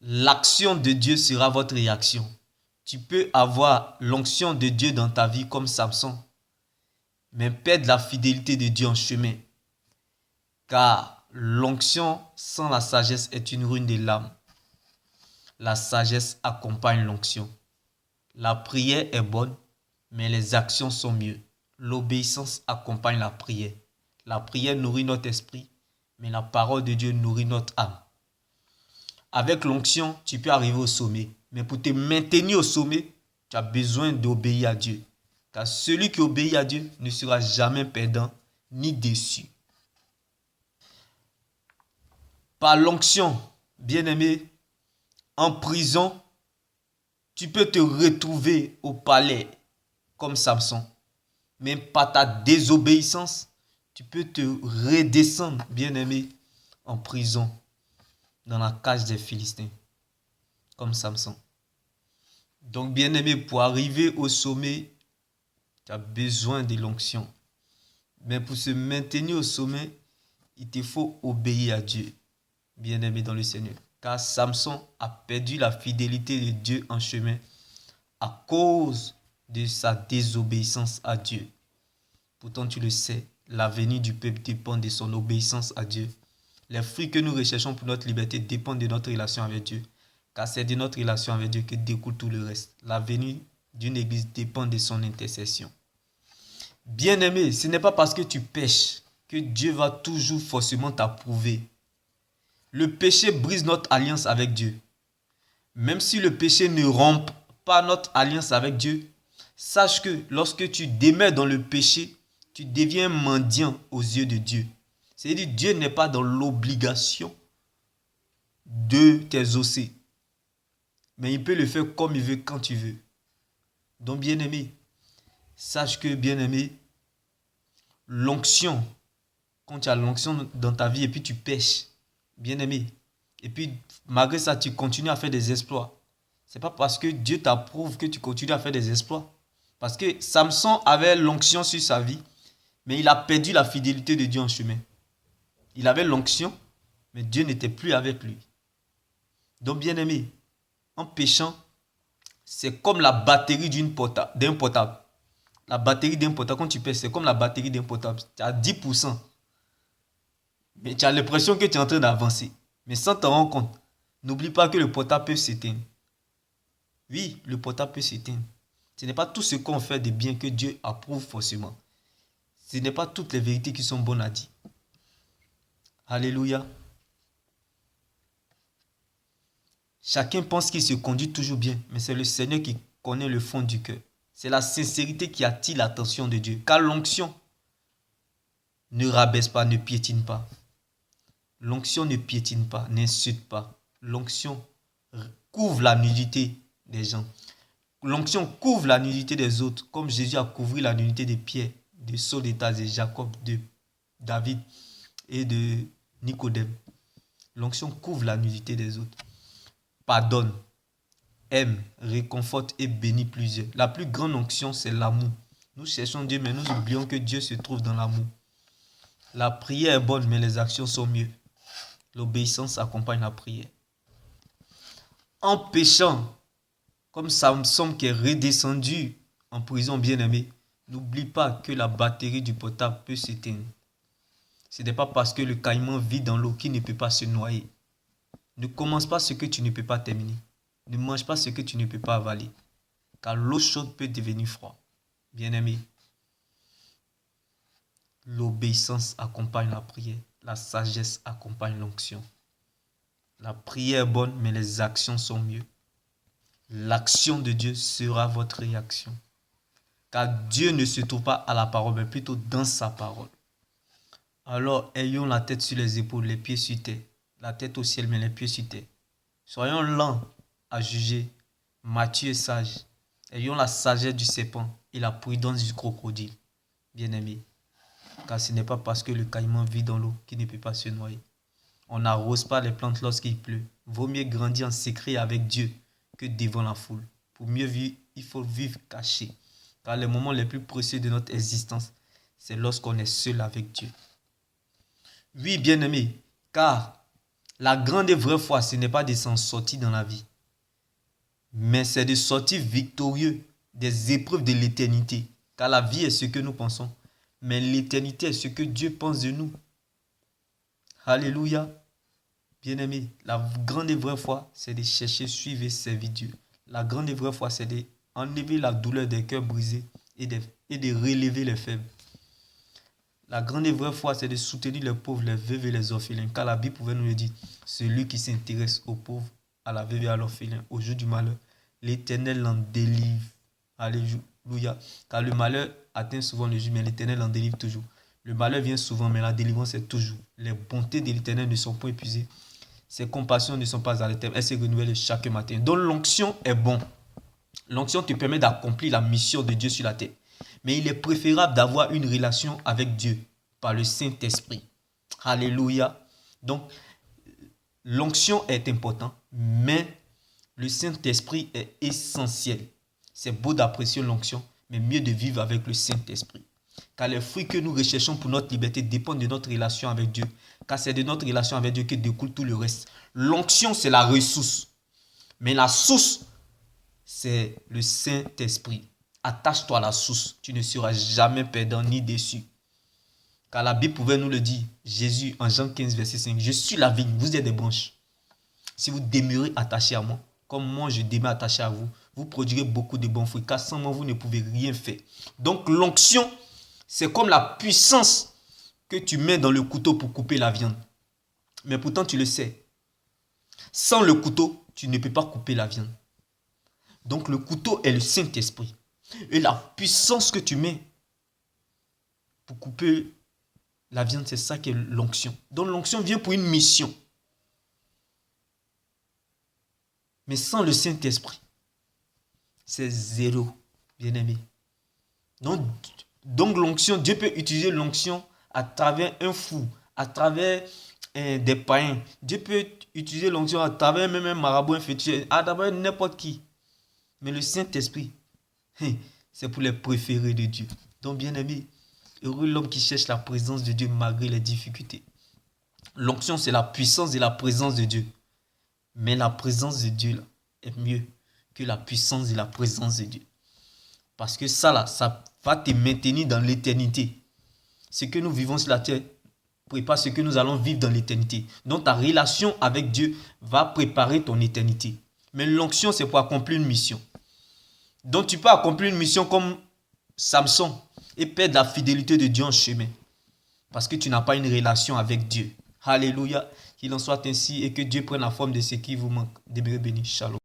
l'action de Dieu sera votre réaction. Tu peux avoir l'onction de Dieu dans ta vie comme Samson, mais perdre la fidélité de Dieu en chemin. Car l'onction sans la sagesse est une ruine de l'âme. La sagesse accompagne l'onction. La prière est bonne, mais les actions sont mieux. L'obéissance accompagne la prière. La prière nourrit notre esprit, mais la parole de Dieu nourrit notre âme. Avec l'onction, tu peux arriver au sommet. Mais pour te maintenir au sommet, tu as besoin d'obéir à Dieu. Car celui qui obéit à Dieu ne sera jamais perdant ni déçu. Par l'onction, bien-aimé, en prison, tu peux te retrouver au palais comme Samson. Mais par ta désobéissance, tu peux te redescendre, bien-aimé, en prison, dans la cage des Philistins, comme Samson. Donc, bien-aimé, pour arriver au sommet, tu as besoin de l'onction. Mais pour se maintenir au sommet, il te faut obéir à Dieu, bien-aimé dans le Seigneur. Car Samson a perdu la fidélité de Dieu en chemin à cause de sa désobéissance à Dieu. Pourtant, tu le sais, l'avenir du peuple dépend de son obéissance à Dieu. Les fruits que nous recherchons pour notre liberté dépendent de notre relation avec Dieu. Car c'est de notre relation avec Dieu que découle tout le reste. L'avenir d'une église dépend de son intercession. Bien-aimé, ce n'est pas parce que tu pêches que Dieu va toujours forcément t'approuver. Le péché brise notre alliance avec Dieu. Même si le péché ne rompt pas notre alliance avec Dieu, sache que lorsque tu demeures dans le péché, tu deviens mendiant aux yeux de Dieu. C'est-à-dire que Dieu n'est pas dans l'obligation de t'exaucer. Mais il peut le faire comme il veut, quand il veut. Donc, bien-aimé, sache que, bien-aimé, l'onction, quand tu as l'onction dans ta vie et puis tu pêches, bien-aimé, et puis malgré ça, tu continues à faire des exploits. C'est pas parce que Dieu t'approuve que tu continues à faire des exploits. Parce que Samson avait l'onction sur sa vie, mais il a perdu la fidélité de Dieu en chemin. Il avait l'onction, mais Dieu n'était plus avec lui. Donc, bien-aimé, en péchant, c'est comme la batterie d'un portable. La batterie d'un portable, quand tu pèses, c'est comme la batterie d'un portable. Tu as 10%. Mais tu as l'impression que tu es en train d'avancer. Mais sans t'en rendre compte, n'oublie pas que le portable peut s'éteindre. Oui, le portable peut s'éteindre. Ce n'est pas tout ce qu'on fait de bien que Dieu approuve forcément. Ce n'est pas toutes les vérités qui sont bonnes à dire. Alléluia. Chacun pense qu'il se conduit toujours bien, mais c'est le Seigneur qui connaît le fond du cœur. C'est la sincérité qui attire l'attention de Dieu. Car l'onction ne rabaisse pas, ne piétine pas. L'onction ne piétine pas, n'insulte pas. L'onction couvre la nudité des gens. L'onction couvre la nudité des autres, comme Jésus a couvert la nudité de Pierre, de Saul d'État, de Jacob, de David et de Nicodème. L'onction couvre la nudité des autres. Pardonne, aime, réconforte et bénit plusieurs. La plus grande onction, c'est l'amour. Nous cherchons Dieu, mais nous oublions que Dieu se trouve dans l'amour. La prière est bonne, mais les actions sont mieux. L'obéissance accompagne la prière. En péchant, comme Samson qui est redescendu en prison, bien-aimé, n'oublie pas que la batterie du portable peut s'éteindre. Ce n'est pas parce que le caïman vit dans l'eau qu'il ne peut pas se noyer. Ne commence pas ce que tu ne peux pas terminer. Ne mange pas ce que tu ne peux pas avaler. Car l'eau chaude peut devenir froide. Bien-aimé, l'obéissance accompagne la prière. La sagesse accompagne l'onction. La prière est bonne, mais les actions sont mieux. L'action de Dieu sera votre réaction. Car Dieu ne se trouve pas à la parole, mais plutôt dans sa parole. Alors, ayons la tête sur les épaules, les pieds sur terre. La tête au ciel, mais les pieds sur terre. Soyons lents à juger, mature et sage. Ayons la sagesse du serpent et la prudence du crocodile. Bien-aimés, car ce n'est pas parce que le caïman vit dans l'eau qu'il ne peut pas se noyer. On n'arrose pas les plantes lorsqu'il pleut. Vaut mieux grandir en secret avec Dieu que devant la foule. Pour mieux vivre, il faut vivre caché. Car les moments les plus précieux de notre existence, c'est lorsqu'on est seul avec Dieu. Oui, bien-aimé, car La grande et vraie foi, ce n'est pas de s'en sortir dans la vie, mais c'est de sortir victorieux des épreuves de l'éternité. Car la vie est ce que nous pensons, mais l'éternité est ce que Dieu pense de nous. Alléluia. Bien-aimé, la grande et vraie foi, c'est de chercher, suivre et servir Dieu. La grande et vraie foi, c'est d'enlever la douleur des cœurs brisés et de relever les faibles. La grande et vraie foi, c'est de soutenir les pauvres, les veuves et les orphelins. Car la Bible pouvait nous le dire, celui qui s'intéresse aux pauvres, à la veuve et à l'orphelin, au jour du malheur, l'Éternel l'en délivre. Alléluia. Car le malheur atteint souvent le juste, mais l'Éternel l'en délivre toujours. Le malheur vient souvent, mais la délivrance est toujours. Les bontés de l'Éternel ne sont pas épuisées. Ses compassions ne sont pas à l'éternel. Elles se renouvellent chaque matin. Donc l'onction est bon. L'onction te permet d'accomplir la mission de Dieu sur la terre. Mais il est préférable d'avoir une relation avec Dieu par le Saint-Esprit. Alléluia. Donc l'onction est important, mais le Saint-Esprit est essentiel. C'est beau d'apprécier l'onction, mais mieux de vivre avec le Saint-Esprit. Car les fruits que nous recherchons pour notre liberté dépendent de notre relation avec Dieu. Car c'est de notre relation avec Dieu que découle tout le reste. L'onction, c'est la ressource. Mais la source, c'est le Saint-Esprit. Attache-toi à la source. Tu ne seras jamais perdant ni déçu. Car la Bible pouvait nous le dire. Jésus, en Jean 15, verset 5. Je suis la vigne, vous êtes des branches. Si vous demeurez attachés à moi, comme moi je demeure attaché à vous, vous produirez beaucoup de bons fruits. Car sans moi, vous ne pouvez rien faire. Donc l'onction, c'est comme la puissance que tu mets dans le couteau pour couper la viande. Mais pourtant, tu le sais. Sans le couteau, tu ne peux pas couper la viande. Donc, le couteau est le Saint-Esprit. Et la puissance que tu mets pour couper la viande, c'est ça qui est l'onction. Donc, l'onction vient pour une mission. Mais sans le Saint-Esprit, c'est zéro, bien-aimé. Donc l'onction, Dieu peut utiliser l'onction à travers un fou, à travers des païens. Dieu peut utiliser l'onction à travers même un marabout, un féticheur, à travers n'importe qui. Mais le Saint-Esprit, c'est pour les préférés de Dieu. Donc bien aimé, heureux l'homme qui cherche la présence de Dieu malgré les difficultés. L'onction, c'est la puissance de la présence de Dieu. Mais la présence de Dieu là, est mieux que la puissance de la présence de Dieu. Parce que ça là, ça va te maintenir dans l'éternité. Ce que nous vivons sur la terre prépare ce que nous allons vivre dans l'éternité. Donc ta relation avec Dieu va préparer ton éternité. Mais l'onction, c'est pour accomplir une mission. Donc tu peux accomplir une mission comme Samson et perdre la fidélité de Dieu en chemin. Parce que tu n'as pas une relation avec Dieu. Alléluia. Qu'il en soit ainsi et que Dieu prenne la forme de ce qui vous manque. Demeurez bénis. Shalom.